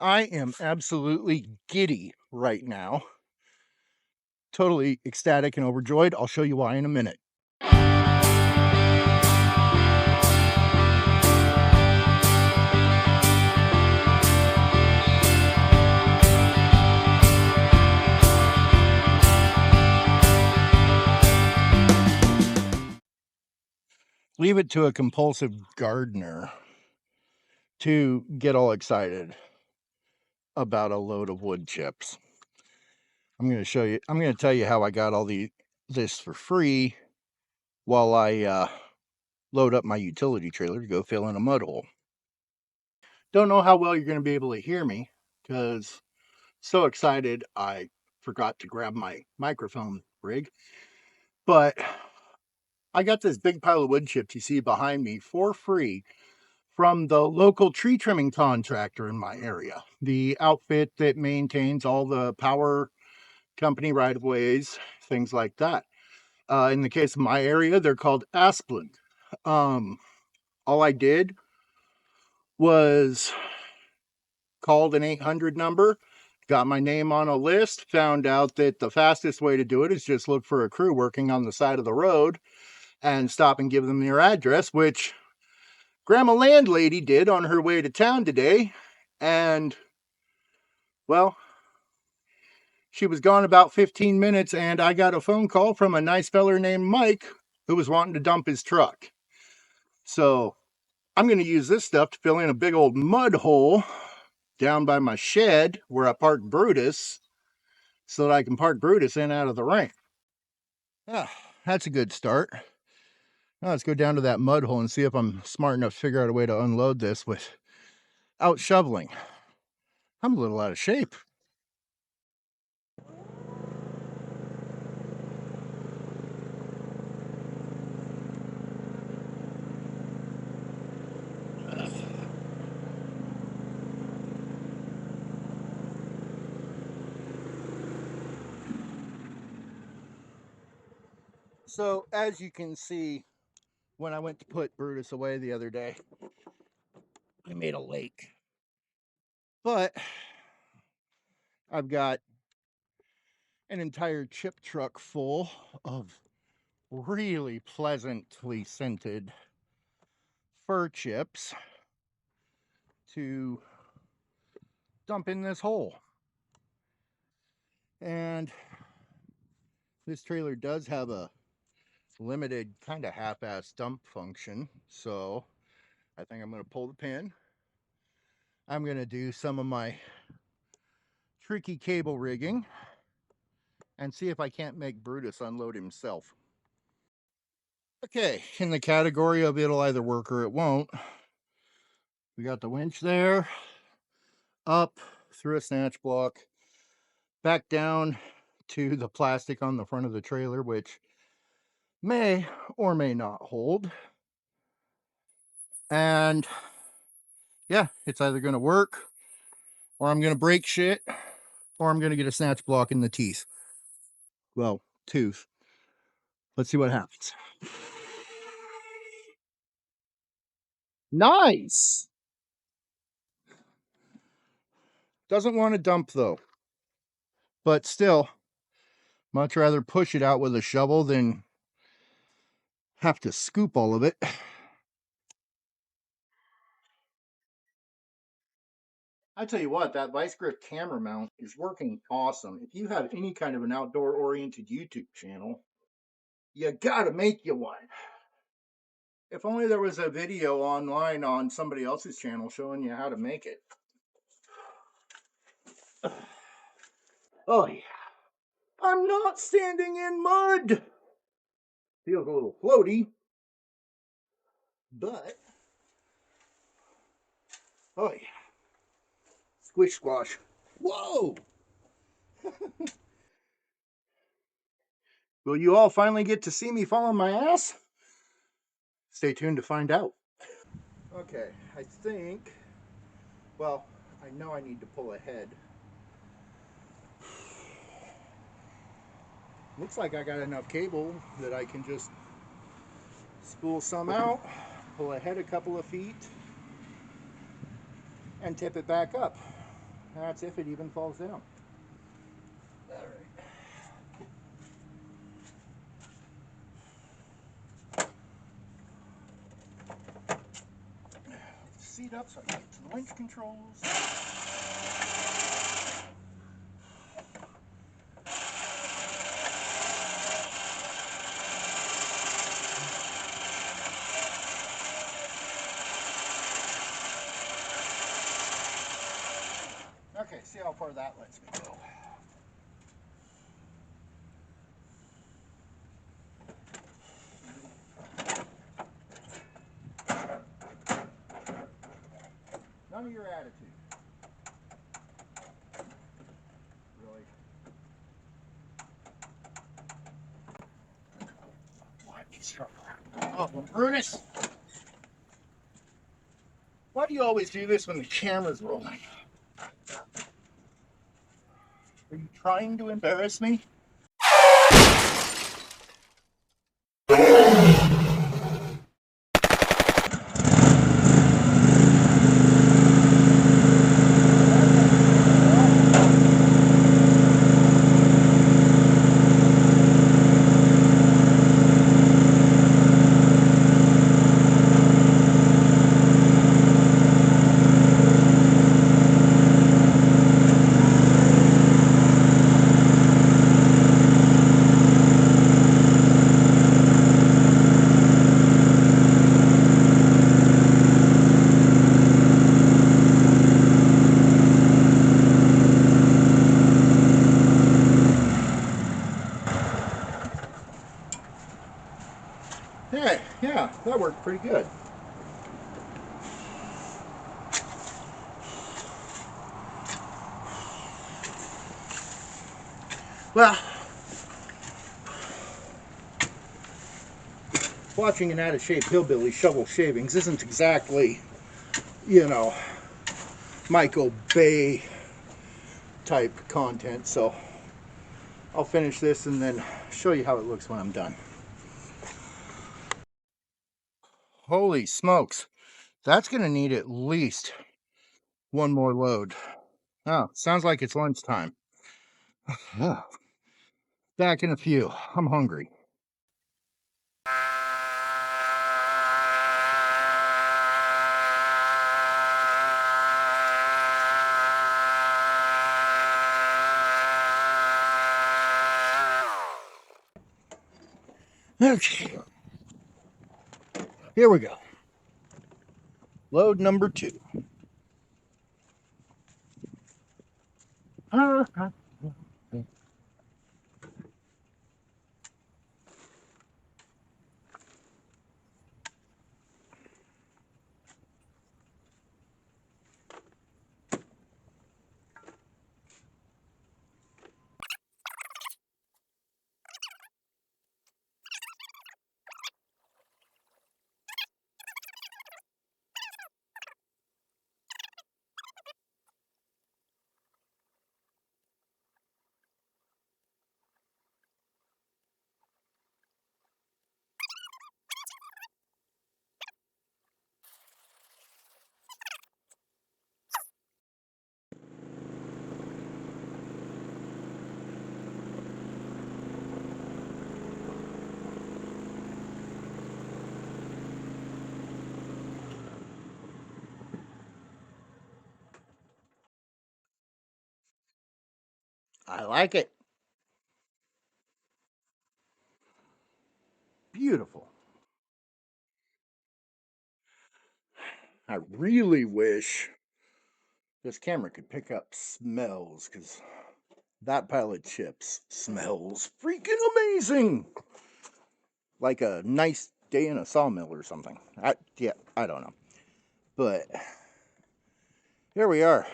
I am absolutely giddy right now. Totally ecstatic and overjoyed. I'll show you why in a minute. Leave it to a compulsive gardener to get all excited about a load of wood chips. I'm going to tell you how I got this for free while I load up my utility trailer to go fill in a mud hole. Don't know how well you're going to be able to hear me because so excited I forgot to grab my microphone rig. But I got this big pile of wood chips you see behind me for free from the local tree trimming contractor in my area, the outfit that maintains all the power company right of ways, things like that. In the case of my area, they're called Asplund. Um, all I did was called an 800 number, got my name on a list, found out that the fastest way to do it is just look for a crew working on the side of the road and stop and give them your address, which Grandma Landlady did on her way to town today. And, well, she was gone about 15 minutes, and I got a phone call from a nice feller named Mike who was wanting to dump his truck. So I'm going to use this stuff to fill in a big old mud hole down by my shed where I parked Brutus so that I can park Brutus in out of the rain. Ah, that's a good start. Now let's go down to that mud hole and see if I'm smart enough to figure out a way to unload this without shoveling. I'm a little out of shape. So, as you can see, when I went to put Brutus away the other day, I made a lake. But I've got an entire chip truck full of really pleasantly scented fir chips to dump in this hole. And this trailer does have a limited kind of half-ass dump function, so I think I'm going to pull the pin. I'm going to do some of my tricky cable rigging and see if I can't make Brutus unload himself. Okay, in the category of it'll either work or it won't, we got the winch there, up through a snatch block, back down to the plastic on the front of the trailer, which may or may not hold. And yeah, it's either going to work or I'm going to break shit or I'm going to get a snatch block in the teeth. Well, tooth. Let's see what happens. Nice. Doesn't want to dump though, but still, much rather push it out with a shovel than have to scoop all of it. I tell you what, that vice grip camera mount is working awesome. If you have any kind of an outdoor oriented YouTube channel, you gotta make you one. If only there was a video online on somebody else's channel showing you how to make it. Oh yeah. I'm not standing in mud. Feels a little floaty, but oh yeah. Squish squash. Whoa! Will you all finally get to see me fall on my ass? Stay tuned to find out. Okay, I think, well, I know I need to pull ahead. Looks like I got enough cable that I can just spool some out, pull ahead a couple of feet, and tip it back up. That's if it even falls down. All right. Seat up so I can get to the winch controls. Okay, see how far that lets me go. None of your attitude. Really? What is your problem, Brutus? Why do you always do this when the camera's rolling? Are you trying to embarrass me? Yeah, that worked pretty good. Well, watching an out-of-shape hillbilly shovel shavings isn't exactly, Michael Bay type content, so I'll finish this and then show you how it looks when I'm done. Holy smokes, that's gonna need at least one more load. Oh, sounds like it's lunchtime. Back in a few. I'm hungry. Okay, here we go. Load number 2. I like it. Beautiful. I really wish this camera could pick up smells, because that pile of chips smells freaking amazing. Like a nice day in a sawmill or something. I don't know. But here we are.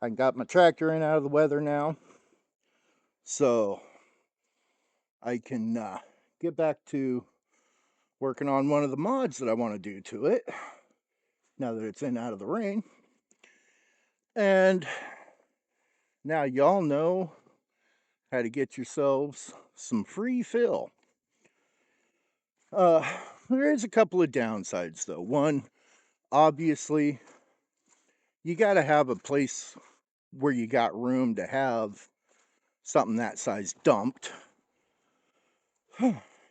I got my tractor in out of the weather now, so I can get back to working on one of the mods that I want to do to it now that it's in out of the rain. And now y'all know how to get yourselves some free fill. There is a couple of downsides though. One, obviously, you got to have a place where you got room to have something that size dumped.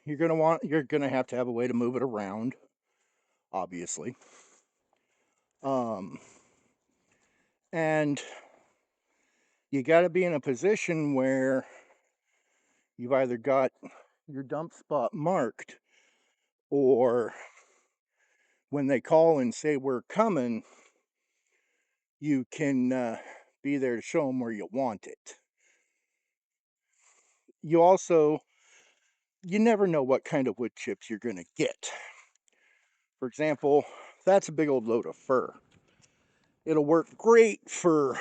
You're gonna have to have a way to move it around, obviously. Um, and you got to be in a position where you've either got your dump spot marked, or when they call and say we're coming, you can be there to show them where you want it. You also, you never know what kind of wood chips you're going to get. For example, that's a big old load of fir. It'll work great for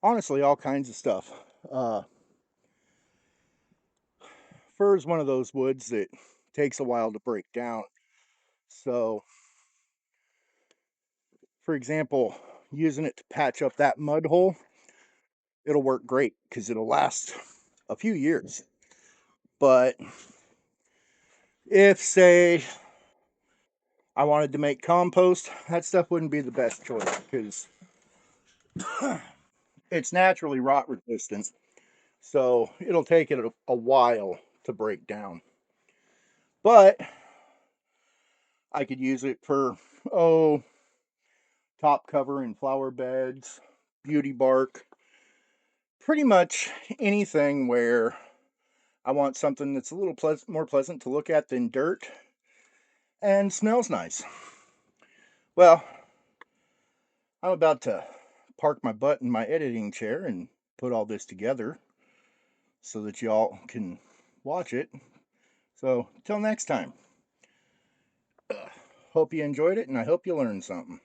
honestly all kinds of stuff. Uh, Fir is one of those woods that takes a while to break down. So, for example, using it to patch up that mud hole, it'll work great because it'll last a few years. But if, say, I wanted to make compost, that stuff wouldn't be the best choice because it's naturally rot resistant. So it'll take it a while to break down. But I could use it for, oh, top cover in flower beds, beauty bark, pretty much anything where I want something that's a little more pleasant to look at than dirt and smells nice. Well, I'm about to park my butt in my editing chair and put all this together so that y'all can watch it. So, till next time, hope you enjoyed it and I hope you learned something.